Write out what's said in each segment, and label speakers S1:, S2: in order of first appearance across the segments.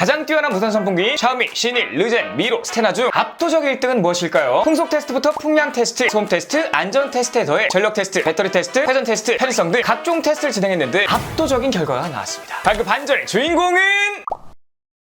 S1: 가장 뛰어난 무선 선풍기 샤오미, 신일, 르젠, 미로, 스테나 중 압도적 1등은 무엇일까요? 풍속 테스트부터 풍량 테스트, 소음 테스트, 안전 테스트에 더해 전력 테스트, 배터리 테스트, 회전 테스트, 편의성 등 각종 테스트를 진행했는데 압도적인 결과가 나왔습니다. 그 반전의 주인공은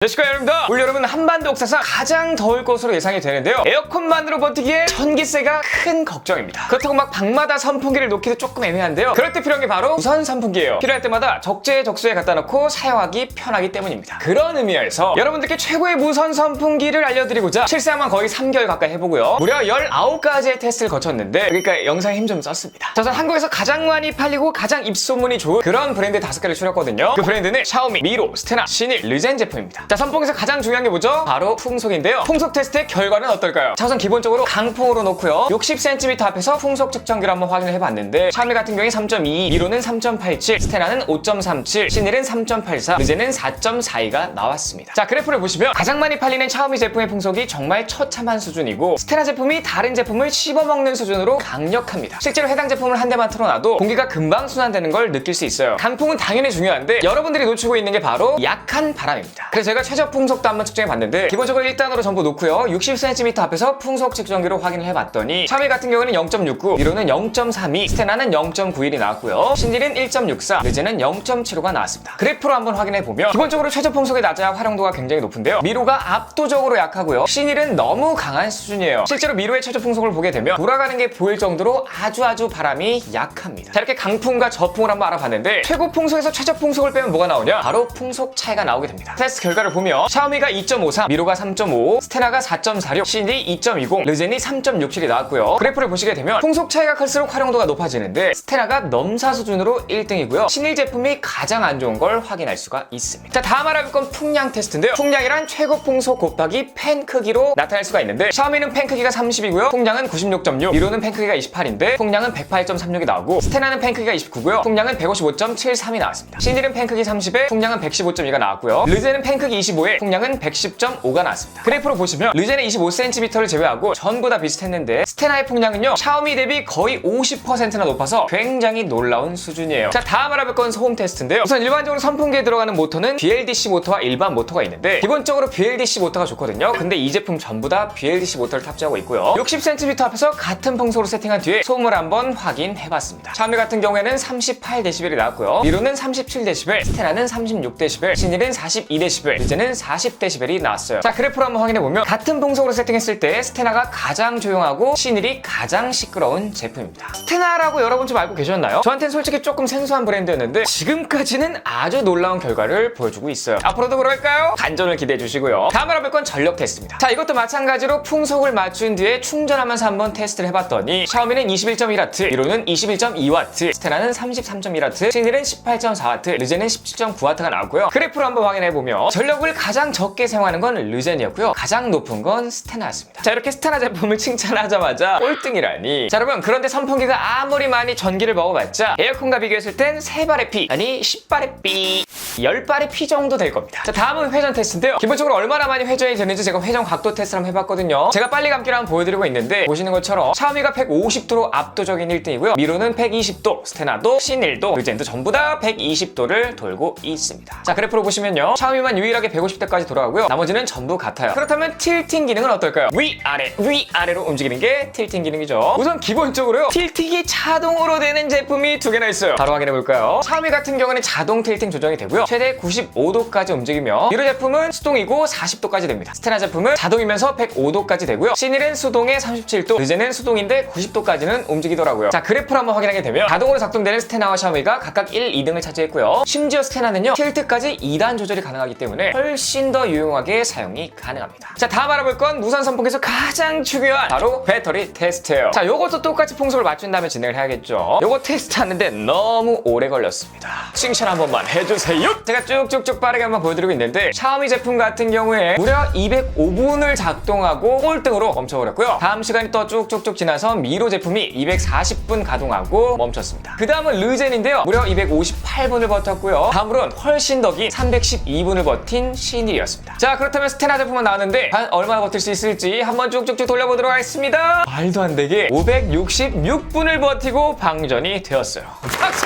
S1: 시카 여러분들, 올 여름은 한반도 옥사상 가장 더울 것으로 예상이 되는데요. 에어컨만으로 버티기에 전기세가 큰 걱정입니다. 그렇다고 막 방마다 선풍기를 놓기도 조금 애매한데요. 그럴 때 필요한 게 바로 무선 선풍기예요. 필요할 때마다 적재적소에 갖다 놓고 사용하기 편하기 때문입니다. 그런 의미에서 여러분들께 최고의 무선 선풍기를 알려드리고자 실사만 거의 3개월 가까이 해보고요. 무려 19가지의 테스트를 거쳤는데 그러니까 영상에 힘 좀 썼습니다. 자, 우선 한국에서 가장 많이 팔리고 가장 입소문이 좋은 그런 브랜드 5개를 추렸거든요. 그 브랜드는 샤오미, 미로, 스테나, 신일, 르젠 제품입니다. 자, 선풍기에서 가장 중요한 게 뭐죠? 바로 풍속인데요. 풍속 테스트의 결과는 어떨까요? 자, 우선 기본적으로 강풍으로 놓고요. 60cm 앞에서 풍속 측정기를 한번 확인을 해봤는데 샤오미 같은 경우에 3.2, 미로는 3.87, 스테나는 5.37, 신일은 3.84, 르젠은 4.42가 나왔습니다. 자, 그래프를 보시면 가장 많이 팔리는 샤오미 제품의 풍속이 정말 처참한 수준이고 스테나 제품이 다른 제품을 씹어먹는 수준으로 강력합니다. 실제로 해당 제품을 한 대만 틀어놔도 공기가 금방 순환되는 걸 느낄 수 있어요. 강풍은 당연히 중요한데 여러분들이 놓치고 있는 게 바로 약한 바람입니다. 그래서 제가 최저 풍속도 한번 측정해봤는데 기본적으로 1단으로 전부 놓고요. 60cm 앞에서 풍속 측정기로 확인을 해봤더니 샤오미 같은 경우는 0.69, 미로는 0.32, 스테나는 0.91이 나왔고요. 신일은 1.64, 르젠은 0.75가 나왔습니다. 그래프로 한번 확인해보면 기본적으로 최저 풍속이 낮아야 활용도가 굉장히 높은데요. 미로가 압도적으로 약하고요. 신일은 너무 강한 수준이에요. 실제로 미로의 최저 풍속을 보게 되면 돌아가는 게 보일 정도로 아주 바람이 약합니다. 자, 이렇게 강풍과 저풍을 한번 알아봤는데 최고 풍속에서 최저 풍속을 빼면 뭐가 나오냐? 바로 풍속 차이가 나오게 됩니다. 테스트 결과를 보면 샤오미가 2.53, 미로가 3.5, 스테나가 4.46, 신일이 2.20, 르젠이 3.67이 나왔고요. 그래프를 보시게 되면 풍속 차이가 클수록 활용도가 높아지는데 스테나가 넘사 수준으로 1등이고요. 신일 제품이 가장 안 좋은 걸 확인할 수가 있습니다. 자, 다음 알아볼 건 풍량 테스트인데요. 풍량이란 최고 풍속 곱하기 팬 크기로 나타낼 수가 있는데 샤오미는 팬 크기가 30이고요. 풍량은 96.6, 미로는 팬 크기가 28인데 풍량은 108.36이 나오고 스테나는 팬 크기가 29고요. 풍량은 155.73이 나왔습니다. 신일은 팬 크기 30에 풍량은 115.2가 나왔고요. 르젠은 팬 크기 25에 풍량은 110.5가 나왔습니다. 그래프로 보시면 르젠의 25cm를 제외하고 전부 다 비슷했는데 스테나의 풍량은요 샤오미 대비 거의 50%나 높아서 굉장히 놀라운 수준이에요. 자, 다음 알아볼 건 소음 테스트인데요. 우선 일반적으로 선풍기에 들어가는 모터는 BLDC 모터와 일반 모터가 있는데 기본적으로 BLDC 모터가 좋거든요. 근데 이 제품 전부 다 BLDC 모터를 탑재하고 있고요. 60cm 앞에서 같은 풍속으로 세팅한 뒤에 소음을 한번 확인해봤습니다. 샤오미 같은 경우에는 38dB이 나왔고요. 미로는 37dB, 스테나는 36dB, 신일은 42dB, 르젠은 40dB이 나왔어요. 자, 그래프로 한번 확인해보면 같은 풍속으로 세팅했을 때 스테나가 가장 조용하고 신일이 가장 시끄러운 제품입니다. 스테나라고 여러분 좀 알고 계셨나요? 저한테는 솔직히 조금 생소한 브랜드였는데 지금까지는 아주 놀라운 결과를 보여주고 있어요. 앞으로도 그럴까요? 반전을 기대해 주시고요. 다음 알아볼 건 전력 테스트입니다. 자, 이것도 마찬가지로 풍속을 맞춘 뒤에 충전하면서 한번 테스트를 해봤더니 샤오미는 21.1W, 미로는 21.2W, 스테나는 33.1W, 신일은 18.4W, 르젠은 17.9W가 나오고요. 그래프로 한번 확인해보면 전력을 가장 적게 사용하는 건 르젠이었고요. 가장 높은 건 스테나였습니다. 자, 이렇게 스테나 제품을 칭찬하자마자 꼴등이라니. 자, 여러분, 그런데 선풍기가 아무리 많이 전기를 먹어봤자 에어컨과 비교했을 땐 3발의 피, 아니 10발의 삐, 10발의 피 정도 될 겁니다. 자, 다음은 회전 테스트인데요. 기본적으로 얼마나 많이 회전이 되는지 제가 회전 각도 테스트를 한번 해봤거든요. 제가 빨리 감기를 한번 보여드리고 있는데 보시는 것처럼 샤오미가 150도로 압도적인 1등이고요. 미로는 120도, 스테나도, 신일도, 르젠도 전부 다 120도를 돌고 있습니다. 자, 그래프로 보시면요. 샤오미만 유일하게 150도까지 돌아가고요. 나머지는 전부 같아요. 그렇다면 틸팅 기능은 어떨까요? 위아래로 움직이는 게 틸팅 기능이죠. 우선 기본적으로요. 틸팅이 자동으로 되는 제품이 2개나 있어요. 바로 확인해볼까요? 샤오미 같은 경우는 자동 틸팅 조정이 되고요. 최대 95도까지 움직이며 미로 제품은 수동이고 40도까지 됩니다. 스테나 제품은 자동이면서 105도까지 되고요. 신일은 수동에 37도, 르젠은 수동인데 90도까지는 움직이더라고요. 자, 그래프를 한번 확인하게 되면 자동으로 작동되는 스테나와 샤오미가 각각 1, 2등을 차지했고요. 심지어 스테나는요. 틸트까지 2단 조절이 가능하기 때문에 훨씬 더 유용하게 사용이 가능합니다. 자, 다음 알아볼 건 무선 선풍기에서 가장 중요한 바로 배터리 테스트예요. 자, 요것도 똑같이 풍속을 맞춘 다음에 진행을 해야겠죠. 요거 테스트 하는데 너무 오래 걸렸습니다. 칭찬 한 번만 해주세요. 제가 쭉쭉쭉 빠르게 한번 보여드리고 있는데 샤오미 제품 같은 경우에 무려 205분을 작동하고 꼴등으로 멈춰버렸고요. 다음 시간이 또 쭉쭉쭉 지나서 미로 제품이 240분 가동하고 멈췄습니다. 그 다음은 르젠인데요. 무려 258분을 버텼고요. 다음으로는 훨씬 더 긴 312분을 버틴 신일이었습니다. 자, 그렇다면 스테나 제품은 나왔는데 과연 얼마나 버틸 수 있을지 한번 쭉쭉쭉 돌려보도록 하겠습니다. 말도 안 되게 566분을 버티고 방전이 되었어요. 박수!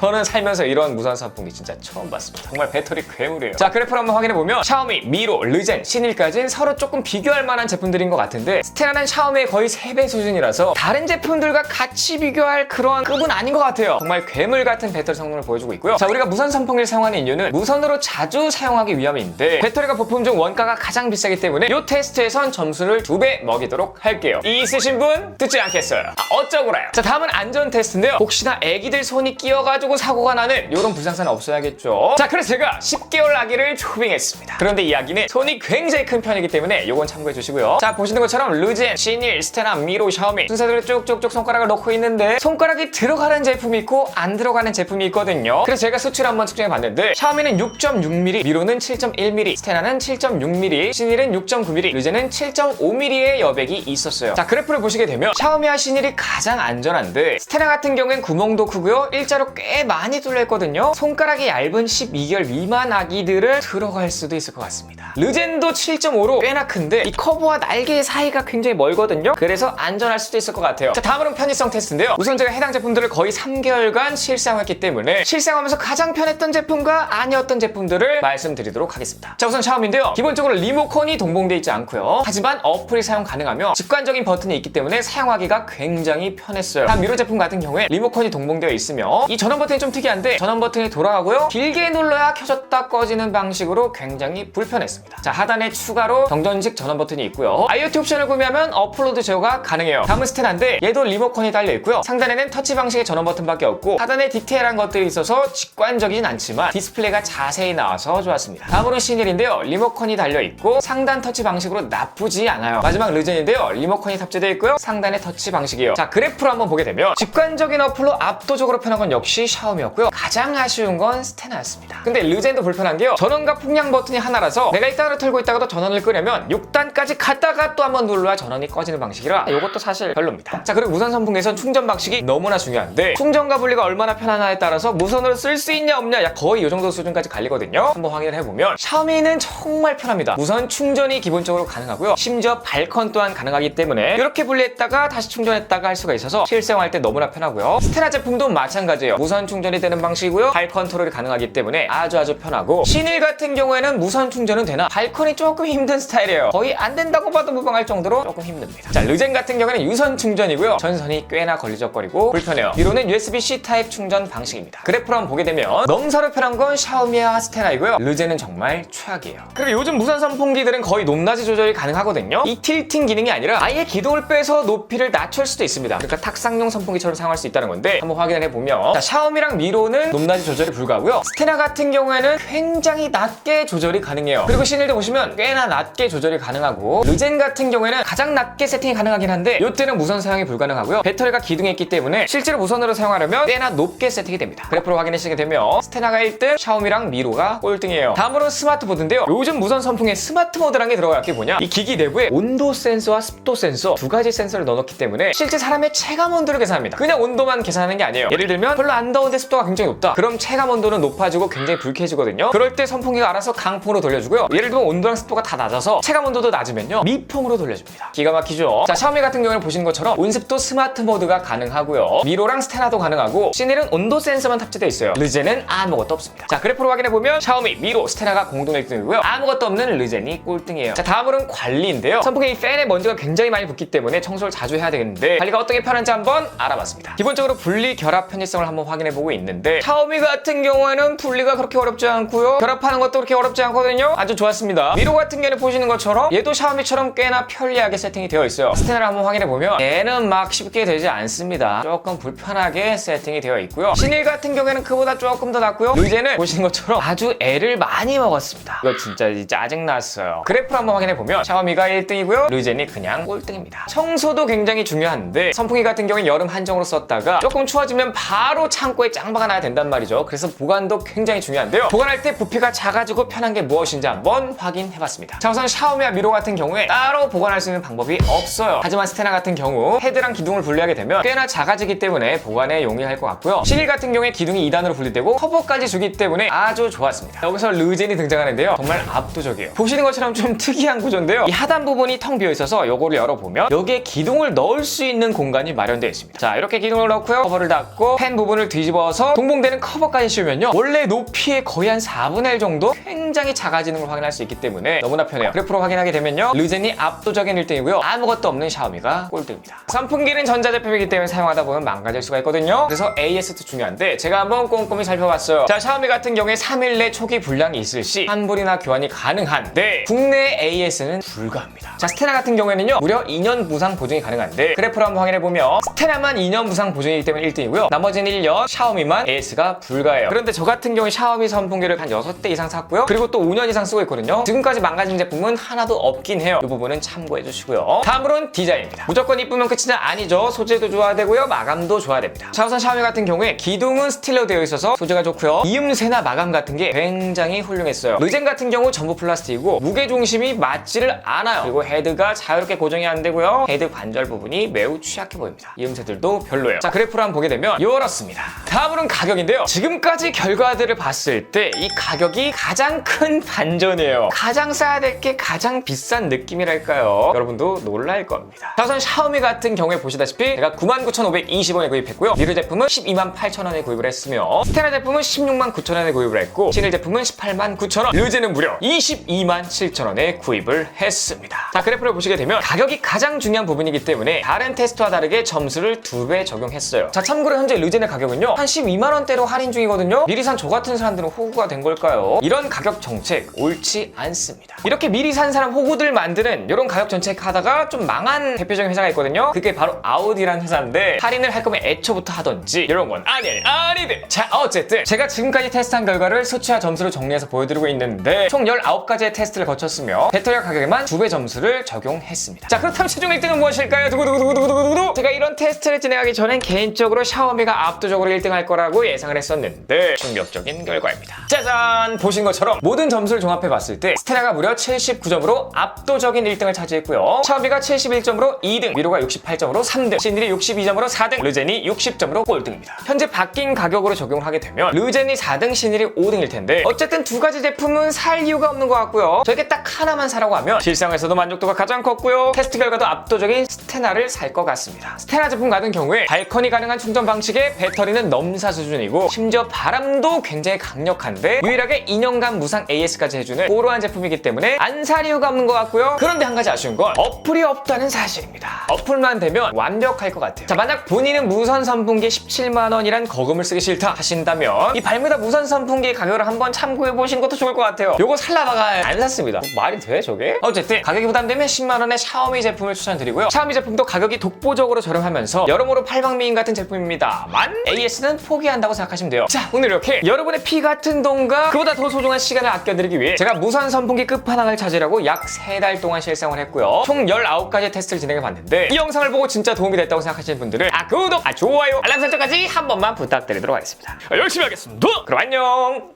S1: 저는 살면서 이런 무선 선풍기 진짜 처음 봤습니다. 정말 배터리 괴물이에요. 자, 그래프를 한번 확인해보면 샤오미, 미로, 르젠, 신일까지는 서로 조금 비교할 만한 제품들인 것 같은데 스테나는 샤오미의 거의 3배 수준이라서 다른 제품들과 같이 비교할 그런 급은 아닌 것 같아요. 정말 괴물 같은 배터리 성능을 보여주고 있고요. 자, 우리가 무선 선풍기를 사용하는 이유는 무선으로 자주 사용하기 위함인데 배터리가 부품 중 원가가 가장 비싸기 때문에 이 테스트에선 점수를 2배 먹이도록 할게요. 이 있으신 분 듣지 않겠어요. 어쩌구라요. 자, 다음은 안전 테스트인데요. 혹시나 애기들 손이 끼어가지고 사고가 나는 이런 불상사는 없어야겠죠. 자, 그래서 제가 10개월 아기를 초빙했습니다. 그런데 이 아기는 손이 굉장히 큰 편이기 때문에 이건 참고해 주시고요. 자, 보시는 것처럼 르젠, 신일, 스테나, 미로, 샤오미 순서대로 쭉쭉쭉 손가락을 넣고 있는데 손가락이 들어가는 제품이 있고 안 들어가는 제품이 있거든요. 그래서 제가 수치를 한번 측정해 봤는데 샤오미는 6.6mm, 미로는 7.1mm, 스테나는 7.6mm, 신일은 6.9mm, 르젠은 7.5mm의 여백이 있었어요. 자, 그래프를 보시게 되면 샤오미와 신일이 가장 안전한데 스테나 같은 경우엔 구멍도 크고요. 일자로 꽤 많이 뚫려있거든요. 손가락이 얇은 12개월 미만 아기들은 들어갈 수도 있을 것 같습니다. 르젠도 7.5로 꽤나 큰데 이 커브와 날개 사이가 굉장히 멀거든요. 그래서 안전할 수도 있을 것 같아요. 자, 다음으로는 편의성 테스트인데요. 우선 제가 해당 제품들을 거의 3개월간 실사용했기 때문에 실사용하면서 가장 편했던 제품과 아니었던 제품들을 말씀드리도록 하겠습니다. 자, 우선 샤오미인데요. 기본적으로 리모컨이 동봉되어 있지 않고요. 하지만 어플이 사용 가능하며 직관적인 버튼이 있기 때문에 사용하기가 굉장히 편했어요. 다음 미로 제품 같은 경우에 리모컨이 동봉되어 있으며 이 전원 버튼이 좀 특이한데 전원 버튼이 돌아가고요. 길게 눌러야 켜졌다 꺼지는 방식으로 굉장히 불편했습니다. 자, 하단에 추가로 정전식 전원 버튼이 있고요. IoT 옵션을 구매하면 업로드 제어가 가능해요. 다음은 스테나인데 얘도 리모컨이 달려 있고요. 상단에는 터치 방식의 전원 버튼밖에 없고 하단에 디테일한 것들이 있어서 직관적이진 않지만 디스플레이가 자세히 나와서 좋았습니다. 다음으로는 신일인데요. 리모컨이 달려 있고 상단 터치 방식으로 나쁘지 않아요. 마지막 르젠인데요. 리모컨이 탑재되어 있고요. 상단에 터치 방식이에요. 자, 그래프로 한번 보게 되면 직관적인 어플로 압도적으로 편한 건 역시 샤오미였고요. 가장 아쉬운 건 스테나였습니다. 근데 르젠도 불편한 게요. 전원과 풍량 버튼이 하나라서 내가 1단을 틀고 있다가도 전원을 끄려면 6단까지 갔다가 또 한번 눌러야 전원이 꺼지는 방식이라 이것도 사실 별로입니다. 자, 그리고 무선 선풍기에선 충전 방식이 너무나 중요한데 충전과 분리가 얼마나 편하냐에 따라서 무선으로 쓸 수 있냐 없냐 약 거의 이 정도 수준까지 갈리거든요. 한번 확인을 해보면 샤오미는 정말 편합니다. 무선 충전이 기본적으로 가능하고요. 심지어 발컨 또한 가능하기 때문에 이렇게 분리했다가 다시 충전했다가 할 수가 있어서 실생활할 때 너무나 편하고요. 스테나 제품도 마찬가지예요. 무선 충전이 되는 방식이고요. 발 컨트롤이 가능하기 때문에 아주 편하고 신일 같은 경우에는 무선 충전은 되나 발컨이 조금 힘든 스타일이에요. 거의 안 된다고 봐도 무방할 정도로 조금 힘듭니다. 자, 르젠 같은 경우에는 유선 충전이고요. 전선이 꽤나 걸리적거리고 불편해요. 미로는 USB-C 타입 충전 방식입니다. 그래프로 한번 보게 되면 넘사로 편한 건 샤오미와 스테나이고요. 르젠은 정말 최악이에요. 그리고 요즘 무선 선풍기들은 거의 높낮이 조절이 가능하거든요. 이 틸팅 기능이 아니라 아예 기동을 빼서 높이를 낮출 수도 있습니다. 그러니까 탁상용 선풍기처럼 사용할 수 있다는 건데 한번 확인을 해보면 자, 샤오미랑 미로는 높낮이 조절이 불가하고요. 스테나 같은 경우에는 굉장히 낮게 조절이 가능해요. 그리고 신일도 보시면 꽤나 낮게 조절이 가능하고 르젠 같은 경우에는 가장 낮게 세팅이 가능하긴 한데 이때는 무선 사용이 불가능하고요. 배터리가 기둥했기 때문에 실제로 무선으로 사용하려면 꽤나 높게 세팅이 됩니다. 그래프로 확인하시게 되면 스테나가 1등, 샤오미랑 미로가 꼴등이에요. 다음으로는 스마트보드인데요. 요즘 무선 선풍기에 스마트 모드라는 게 들어가. 그게 뭐냐? 이 기기 내부에 온도 센서와 습도 센서 두 가지 센서를 넣어놓기 때문에 실제 사람의 체감 온도를 계산합니다. 그냥 온도만 계산하는 게 아니에요. 예를 들면 별로 안 더운데 습도가 굉장히 높다. 그럼 체감 온도는 높아지고 굉장히 불쾌해지거든요. 그럴 때 선풍기가 알아서 강풍으로 돌려주고요. 예를 들면 온도랑 습도가 다 낮아서 체감 온도도 낮으면요. 미풍으로 돌려줍니다. 기가 막히죠? 자, 샤오미 같은 경우는 보시는 것처럼 온습도 스마트 모드가 가능하고요. 미로랑 스테나도 가능하고 신일은 온도 센서만 탑재되어 있어요. 르젠은 아무것도 없습니다. 자, 그래프로 확인해보면 샤오미, 미로, 스테나가 공동 1등이고요. 아무것도 없는 르젠이 꼴등이에요. 자, 다음으로는 관리인데요. 선풍기 팬에 먼지가 굉장히 많이 붙기 때문에 청소를 자주 해야 되겠는데 관리가 어떻게 편한지 한번 알아봤습니다. 기본적으로 분리 결합 편의성을 한번 확인해보고 있는데 샤오미 같은 경우에는 분리가 그렇게 어렵지 않고요. 결합하는 것도 그렇게 어렵지 않거든요. 아주 좋았습니다. 미로 같은 경우는 보시는 것처럼 얘도 샤오미처럼 꽤나 편리하게 세팅이 되어 있어요. 스테나를 한번 확인해보면 얘는 막 쉽게 되지 않습니다. 조금 불편하게 세팅이 되어 있고요. 신일 같은 경우에는 그보다 조금 더 낫고요. 르젠은 보시는 것처럼 아주 애를 많이 먹었습니다. 이거 진짜 짜증났어요. 그래프를 한번 확인해보면 샤오미가 1등이고요. 르젠이 그냥 꼴등입니다. 청소도 굉장히 중요한데 선풍기 같은 경우는 여름 한정으로 썼다가 조금 추워지면 바로 창고에 짱바가 나야 된단 말이죠. 그래서 보관도 굉장히 중요한데요. 보관할 때 부피가 작아지고 편한 게 무엇인지 한번 확인해봤습니다. 자, 우선 샤오미와 미로 같은 경우에 따로 보관할 수 있는 방법이 없어요. 하지만 스테나 같은 경우 헤드랑 기둥을 분리하게 되면 꽤나 작아지기 때문에 보관에 용이할 것 같고요. 신일 같은 경우에 기둥이 2단으로 분리되고 커버까지 주기 때문에 아주 좋았습니다. 여기서 르젠이 등장하는데요. 정말 압도적이에요. 보시는 것처럼 좀 특이한 구조인데요. 이 하단 부분이 텅 비어 있어서 요거를 열어보면 여기에 기둥을 넣을 수 있는 공간이 마련되어 있습니다. 자, 이렇게 기둥을 넣고요. 커버를 닫고 팬 부분을 뒤집어서 동봉되는 커버까지 씌우면요, 원래 높이의 거의 한 4분의 1 정도 굉장히 작아지는 걸 확인할 수 있기 때문에 너무나 편해요. 그래프로 확인하게 되면요, 르젠이 압도적인 1등이고요, 아무것도 없는 샤오미가 꼴등입니다. 선풍기는 전자제품이기 때문에 사용하다 보면 망가질 수가 있거든요. 그래서 AS도 중요한데 제가 한번 꼼꼼히 살펴봤어요. 자, 샤오미 같은 경우에 3일 내 초기 불량이 있을 시 환불이나 교환이 가능한데 국내 AS는 불가합니다. 자, 스테나 같은 경우에는요, 무려 2년 무상 보증이 가능한데 그래프로 한번 확인해보면 스테나만 2년 무상 보증이기 때문에 1등이고요, 나머지는 1년, 샤오미만 AS가 불가해요. 그런데 저 같은 경우에 샤오미 선풍기를 한 6대 이상 샀고요, 그리고 또 5년 이상 쓰고 있거든요. 지금까지 망가진 제품은 하나도 없긴 해요. 이 부분은 참고해 주시고요. 다음으로는 디자인입니다. 무조건 이쁘면 끝이냐? 아니죠. 소재도 좋아야 되고요, 마감도 좋아야 됩니다. 자, 우선 샤오미 같은 경우에 기둥은 스틸로 되어 있어서 소재가 좋고요, 이음새나 마감 같은 게 굉장히 훌륭했어요. 르젠 같은 경우 전부 플라스틱이고 무게중심이 맞지를 않아요. 그리고 헤드가 자유롭게 고정이 안 되고요, 헤드 관절 부분이 매우 취약해 보입니다. 이음새들도 별로예요. 자, 그래프로 한번 보게 되면 이렇습니다. 다음으로는 가격인데요, 지금까지 결과들을 봤을 때 이 가격이 가장 큰 반전이에요. 가장 싸야 될 게 가장 비싼 느낌이랄까요? 여러분도 놀랄 겁니다. 자, 우선 샤오미 같은 경우에 보시다시피 제가 99,520원에 구입했고요, 미르 제품은 128,000원에 구입을 했으며 스테나 제품은 169,000원에 구입을 했고 신일 제품은 189,000원, 르젠은 무려 227,000원에 구입을 했습니다. 자, 그래프를 보시게 되면 가격이 가장 중요한 부분이기 때문에 다른 테스트와 다르게 점수를 2배 적용했어요. 자, 참고로 현재 르젠의 가격은요, 한 12만원대로 할인 중이거든요. 미리 산 저 같은 사람들은 호구가 된 걸까요? 이런 가격 정책 옳지 않습니다. 이렇게 미리 산 사람 호구들 만드는 이런 가격 정책 하다가 좀 망한 대표적인 회사가 있거든요. 그게 바로 아우디라는 회사인데 할인을 할 거면 애초부터 하던지 이런 건 아니들. 자, 어쨌든 제가 지금까지 테스트한 결과를 수치와 점수를 정리해서 보여드리고 있는데 총 19가지의 테스트를 거쳤으며 배터리 가격에만 2배 점수를 적용했습니다. 자, 그렇다면 최종 1등은 무엇일까요? 두구두구두구두구두구. 제가 이런 테스트를 진행하기 전엔 개인적으로 샤오미가 압도적으로 1등 할 거라고 예상을 했었는데 충격적인 결과입니다. 짜잔! 보신 것처럼 모든 점수를 종합해봤을 때 스테나가 무려 79점으로 압도적인 1등을 차지했고요, 샤오미가 71점으로 2등, 미로가 68점으로 3등, 신일이 62점으로 4등, 르젠이 60점으로 꼴등입니다. 현재 바뀐 가격으로 적용을 하게 되면 르젠이 4등, 신일이 5등일 텐데 어쨌든 두 가지 제품은 살 이유가 없는 것 같고요, 저에게 딱 하나만 사라고 하면 실상에서도 만족도가 가장 컸고요, 테스트 결과도 압도적인 스테나를 살 것 같습니다. 스테나 제품 같은 경우에 발컨이 가능한 충전 방식에 배터리는 넘사 수준이고 심지어 바람도 굉장히 강력한데 유일하게 2년간 무상 AS까지 해주는 고루한 제품이기 때문에 안 살 이유가 없는 것 같고요. 그런데 한 가지 아쉬운 건 어플이 없다는 사실입니다. 어플만 되면 완벽할 것 같아요. 자, 만약 본인은 무선 선풍기 17만원이란 거금을 쓰기 싫다 하신다면 이 발매다 무선 선풍기의 가격을 한번 참고해 보시는 것도 좋을 것 같아요. 요거 살라다가 안 샀습니다. 말이 돼 저게? 어쨌든 가격이 부담되면 10만원의 샤오미 제품을 추천드리고요, 샤오미 제품도 가격이 독보적으로 저렴하면서 여러모로 팔방미인 같은 제품입니다만 AS는 포기한다고 생각하시면 돼요. 자, 오늘 이렇게 여러분의 피 같은 돈과 그보다 더 소중한 시간을 아껴드리기 위해 제가 무선 선풍기 끝판왕을 찾으려고 약 3달 동안 실생을 했고요, 총 19가지 테스트를 진행해봤는데 이 영상을 보고 진짜 도움이 됐다고 생각하시는 분들은 구독, 좋아요, 알람 설정까지 한 번만 부탁드리도록 하겠습니다. 열심히 하겠습니다. 그럼 안녕.